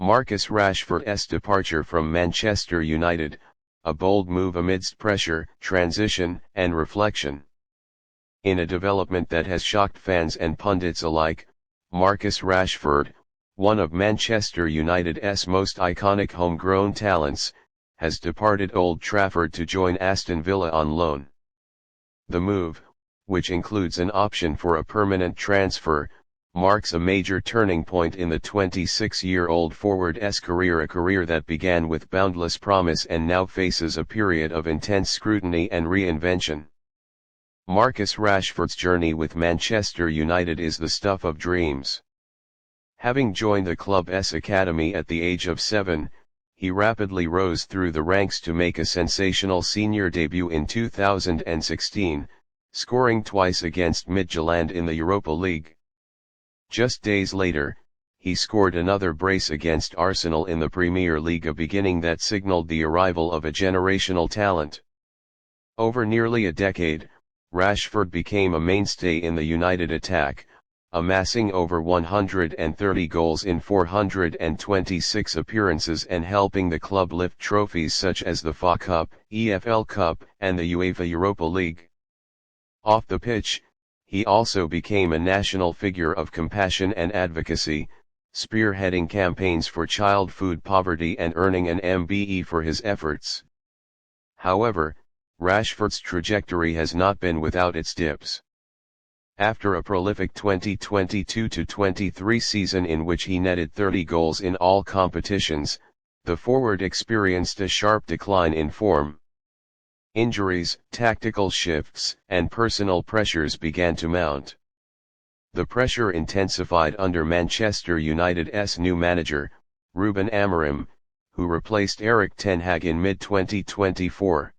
Marcus Rashford's departure from Manchester United, a bold move amidst pressure, transition, and reflection. In a development that has shocked fans and pundits alike, Marcus Rashford, one of Manchester United's most iconic homegrown talents, has departed Old Trafford to join Aston Villa on loan. The move, which includes an option for a permanent transfer, marks a major turning point in the 26-year-old forward's career, a career that began with boundless promise and now faces a period of intense scrutiny and reinvention. Marcus Rashford's journey with Manchester United is the stuff of dreams. Having joined the club's academy at the age of 7, he rapidly rose through the ranks to make a sensational senior debut in 2016, scoring twice against Midtjylland in the Europa League. Just days later, he scored another brace against Arsenal in the Premier League, a beginning that signaled the arrival of a generational talent. Over nearly a decade, Rashford became a mainstay in the United attack, amassing over 130 goals in 426 appearances and helping the club lift trophies such as the FA Cup, EFL Cup, and the UEFA Europa League. Off the pitch, he also became a national figure of compassion and advocacy, spearheading campaigns for child food poverty and earning an MBE for his efforts. However, Rashford's trajectory has not been without its dips. After a prolific 2022-23 season in which he netted 30 goals in all competitions, the forward experienced a sharp decline in form. Injuries, tactical shifts, and personal pressures began to mount. The pressure intensified under Manchester United's new manager, Ruben Amorim, who replaced Erik ten Hag in mid-2024.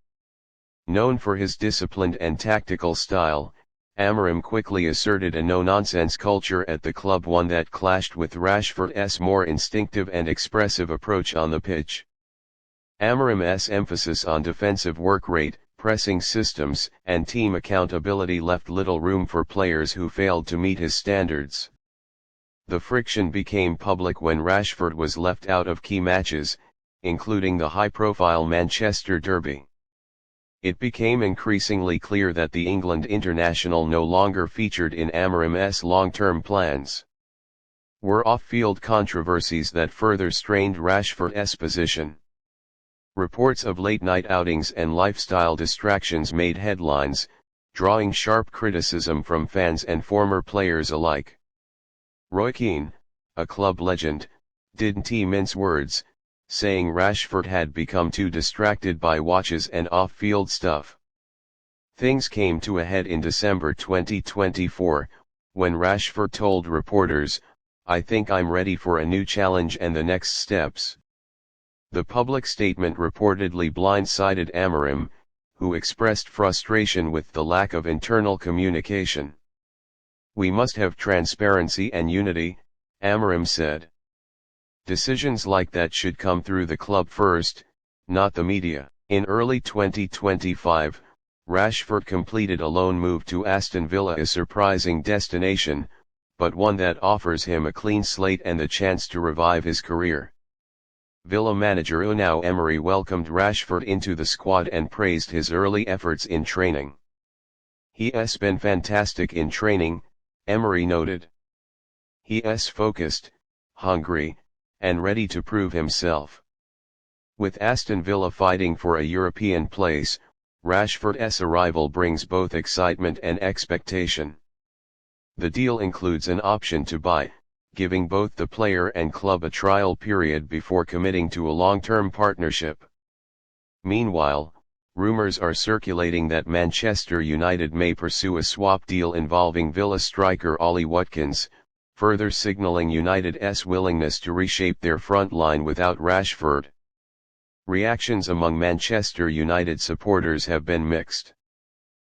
Known for his disciplined and tactical style, Amorim quickly asserted a no-nonsense culture at the club, one that clashed with Rashford's more instinctive and expressive approach on the pitch. Amorim's emphasis on defensive work rate, pressing systems, and team accountability left little room for players who failed to meet his standards. The friction became public when Rashford was left out of key matches, including the high-profile Manchester Derby. It became increasingly clear that the England international no longer featured in Amorim's long-term plans. Were off-field controversies that further strained Rashford's position. Reports of late-night outings and lifestyle distractions made headlines, drawing sharp criticism from fans and former players alike. Roy Keane, a club legend, didn't mince words, saying Rashford had become too distracted by watches and off-field stuff. Things came to a head in December 2024, when Rashford told reporters, "I think I'm ready for a new challenge and the next steps." The public statement reportedly blindsided Amorim, who expressed frustration with the lack of internal communication. "We must have transparency and unity," Amorim said. "Decisions like that should come through the club first, not the media." In early 2025, Rashford completed a loan move to Aston Villa, a surprising destination, but one that offers him a clean slate and the chance to revive his career. Villa manager Unai Emery welcomed Rashford into the squad and praised his early efforts in training. "He's been fantastic in training," Emery noted. "He's focused, hungry, and ready to prove himself." With Aston Villa fighting for a European place, Rashford's arrival brings both excitement and expectation. The deal includes an option to buy, giving both the player and club a trial period before committing to a long-term partnership. Meanwhile, rumors are circulating that Manchester United may pursue a swap deal involving Villa striker Ollie Watkins, further signaling United's willingness to reshape their front line without Rashford. Reactions among Manchester United supporters have been mixed.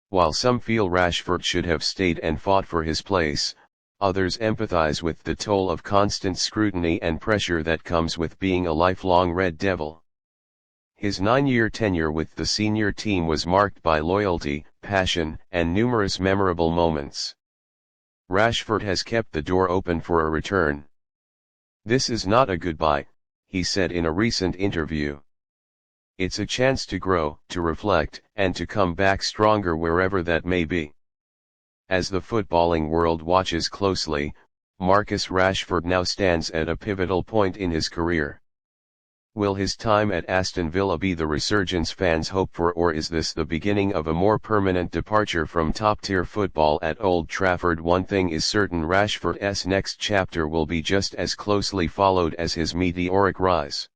While some feel Rashford should have stayed and fought for his place, others empathize with the toll of constant scrutiny and pressure that comes with being a lifelong Red Devil. His 9-year tenure with the senior team was marked by loyalty, passion, and numerous memorable moments. Rashford has kept the door open for a return. This is not a goodbye, he said in a recent interview. It's a chance to grow, to reflect, and to come back stronger wherever that may be. As the footballing world watches closely, Marcus Rashford now stands at a pivotal point in his career. Will his time at Aston Villa be the resurgence fans hope for, or is this the beginning of a more permanent departure from top-tier football at Old Trafford? One thing is certain: Rashford's next chapter will be just as closely followed as his meteoric rise.